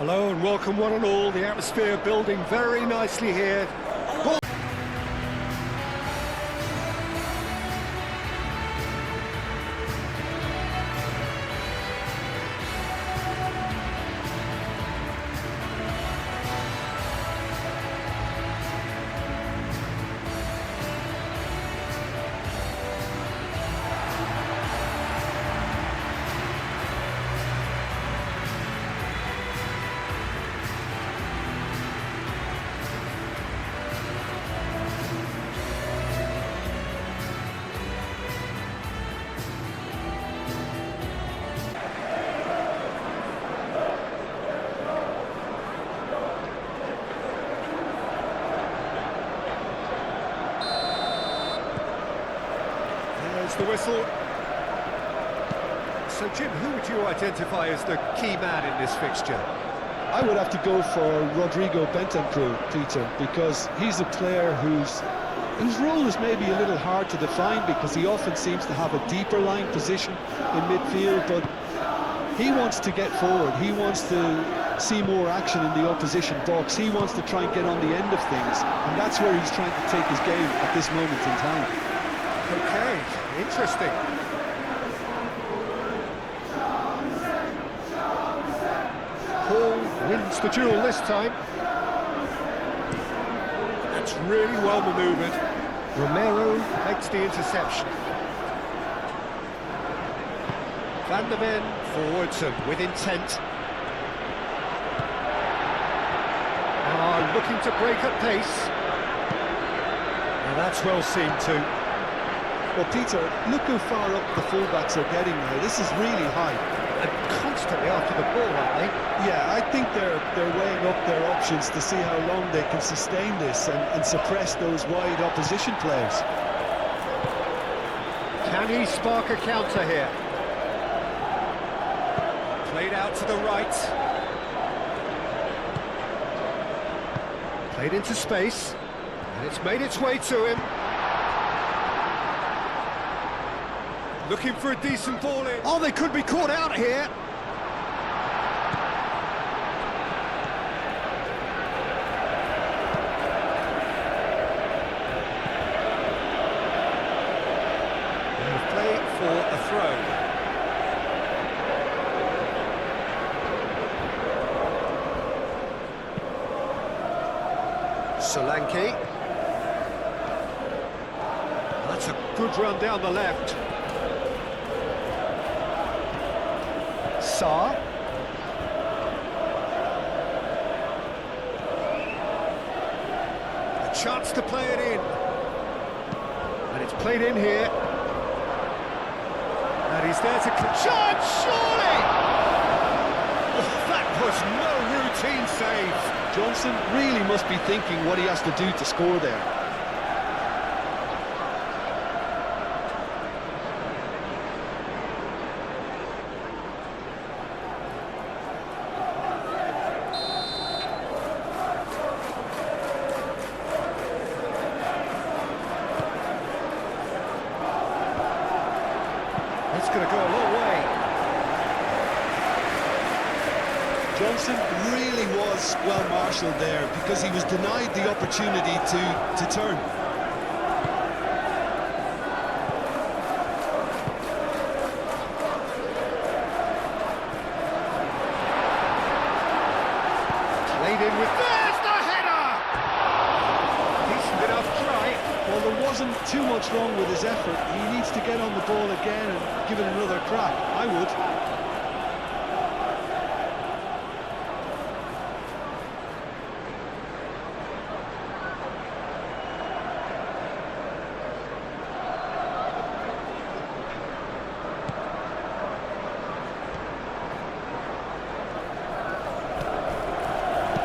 Hello and welcome one and all. The atmosphere building very nicely here. There's the whistle. So Jim, who would you identify as the key man in this fixture? I would have to go for Rodrigo Bentancur, Peter, because he's a player whose role is maybe a little hard to define because he often seems to have a deeper line position in midfield, but he wants to get forward, he wants to see more action in the opposition box, he wants to try and get on the end of things, and that's where he's trying to take his game at this moment in time. Okay, interesting. Paul wins the duel this time. That's really well manoeuvred. Romero makes the interception. Van der Ven forwards and with intent. Looking to break at pace. And that's well seen too. Well, Peter, look how far up the fullbacks are getting now. This is really high. And constantly after the ball, aren't they? Yeah, I think they're weighing up their options to see how long they can sustain this and suppress those wide opposition players. Can he spark a counter here? Played out to the right. Played into space. And it's made its way to him. Looking for a decent ball in. Oh, they could be caught out here. They've played for a throw. Solanke. That's a good run down the left. Sarr. A chance to play it in. And it's played in here. And he's there to charge, surely! Oh, that was no routine save. Johnson really must be thinking what he has to do to score there. That's going to go a long way. Johnson really was well marshalled there because he was denied the opportunity to turn. Played in with... There's the header! Decent enough try. Well, there wasn't too much wrong with his effort. He needs to get on the ball again and give it another crack. I would.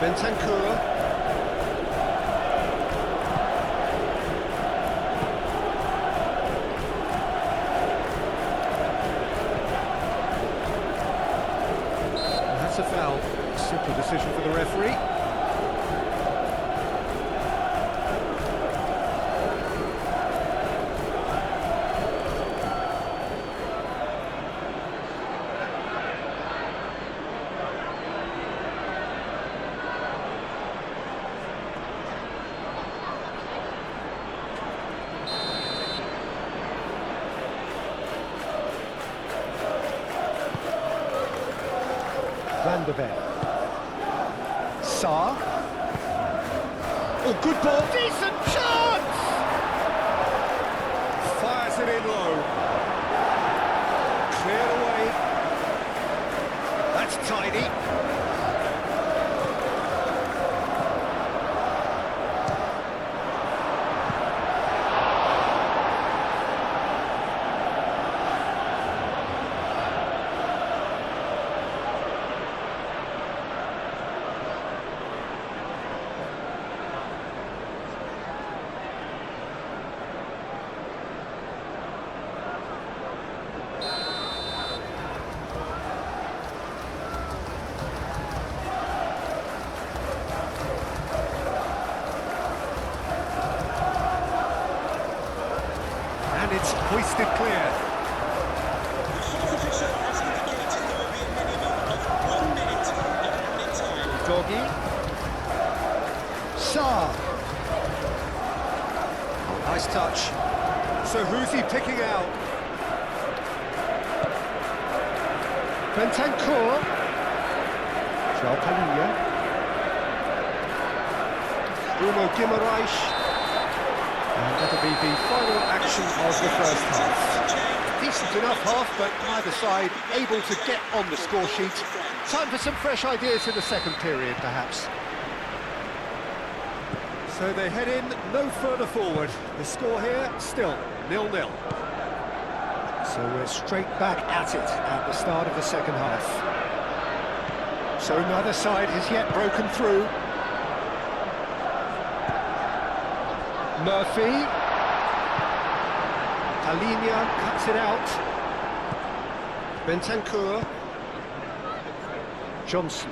Bentancur. That's a foul. Simple decision for the referee. Van der Ven. Sarr. Oh, good ball. Decent chance! Fires it in low. Cleared away. That's tidy. And it's hoisted clear. The fourth official has indicated there will be a minimum of 1 minute of added time. Doggy. Sarr. Oh, nice touch. So who's he picking out? Bentancur. João Palhinha. Bruno Guimaraes. And that'll be the final action of the first half. Decent enough half, but neither side able to get on the score sheet. Time for some fresh ideas in the second period, perhaps. So they head in no further forward. The score here, still 0-0. So we're straight back at it at the start of the second half. So neither side has yet broken through. Murphy. Palhinha cuts it out. Bentancur. Johnson.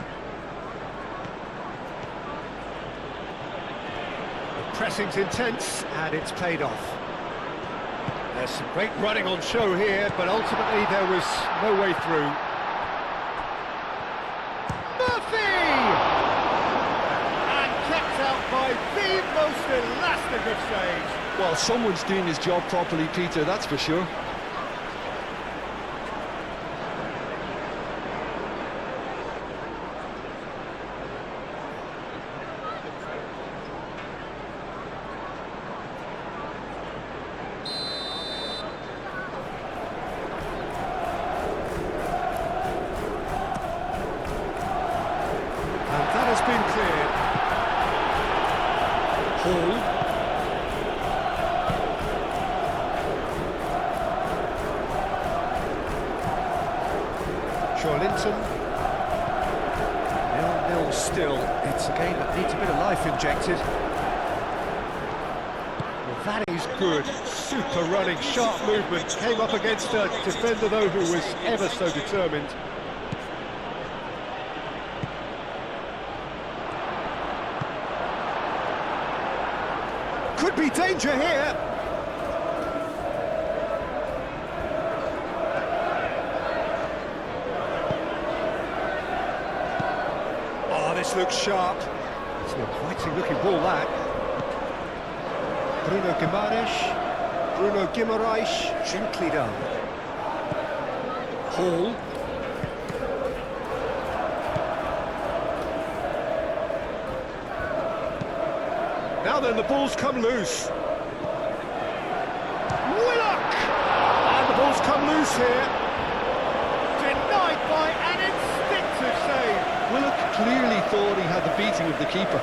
The pressing's intense and it's paid off. There's some great running on show here, but ultimately there was no way through. Murphy! And kept out by the most elastic of saves. Well, someone's doing his job properly, Peter, that's for sure. And that has been cleared. Hall. Linton. 0-0 still. It's a game that needs a bit of life injected. Well, that is good. Super running, sharp movement. Came up against a defender, though, who was ever so determined. Could be danger here. This looks sharp. It's an inviting looking ball, that. Bruno Guimaraes, gently done. Hall. Now then, the ball's come loose. Willock! And the ball's come loose here. Denied by an instinctive save. Willock clearly thought he had the beating of the keeper.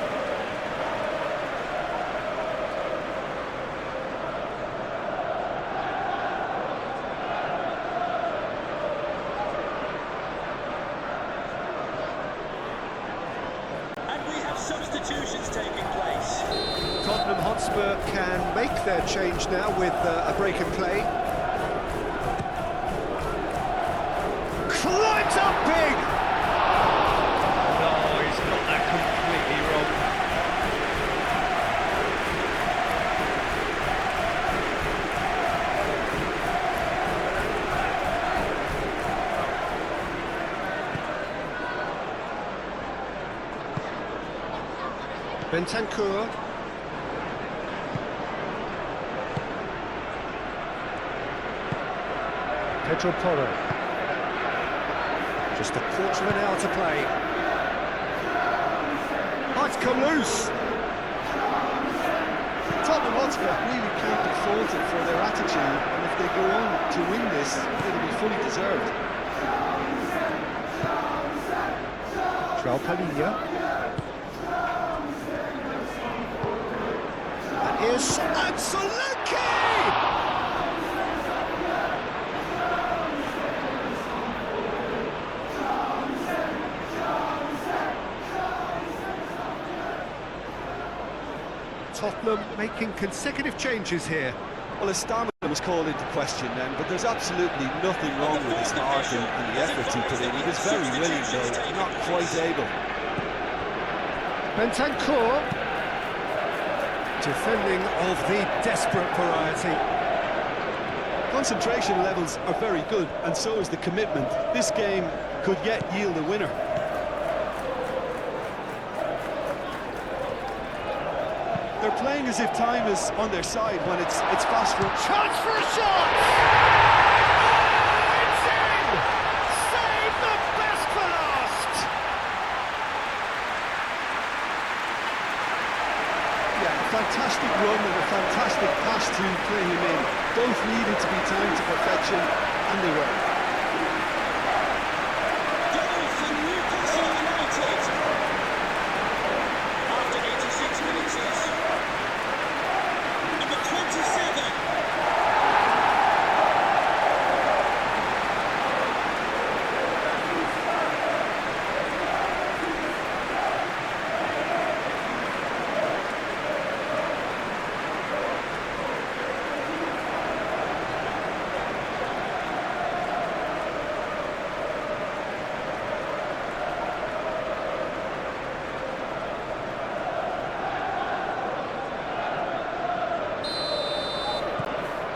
And we have substitutions taking place. Tottenham Hotspur can make their change now with a break in play. Climbs up big! Bentancur. Pedro Porro. Just a quarter of an hour to play. Might come loose. Tottenham Hotspur really can't be faulted for their attitude, and if they go on to win this, it'll be fully deserved. Palhinha. And here's Ancelotti! Tottenham making consecutive changes here. Well, his stamina was called into question then, but there's absolutely nothing wrong with his heart and the effort he put in. He was very willing, though, not quite able. Bentancur, defending of the desperate variety. Concentration levels are very good, and so is the commitment. This game could yet yield a winner. They're playing as if time is on their side when it's fast run. Chance for a shot! It's in! Save the best for last! Yeah, fantastic run and a fantastic pass to play him in. Both needed to be timed to perfection, and they were. Goal for Newcastle United. After 86 minutes. Number 27.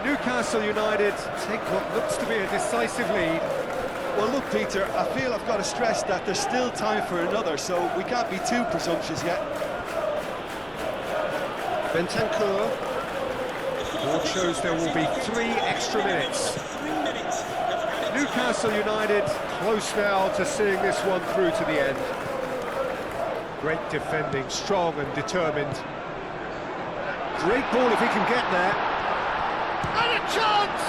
Newcastle United take what looks to be a decisive lead. Well, look, Peter, I feel I've got to stress that there's still time for another, so we can't be too presumptuous yet. Bentancur. Board shows there will be 3 extra minutes. 3 minutes of added Newcastle United close now to seeing this one through to the end. Great defending, strong and determined. Great ball if he can get there. And a chance!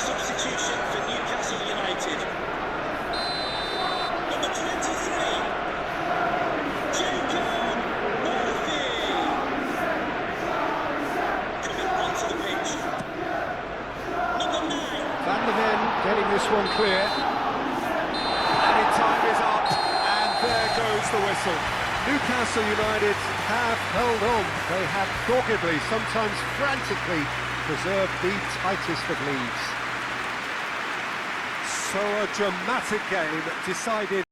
substitution for Newcastle United. Number 23, Jacob Murphy. Coming onto the pitch. Number 9. Van der Ven getting this one clear. And time is up, and there goes the whistle. Newcastle United have held on. They have doggedly, sometimes frantically, preserved the tightest of leads. So a dramatic game decided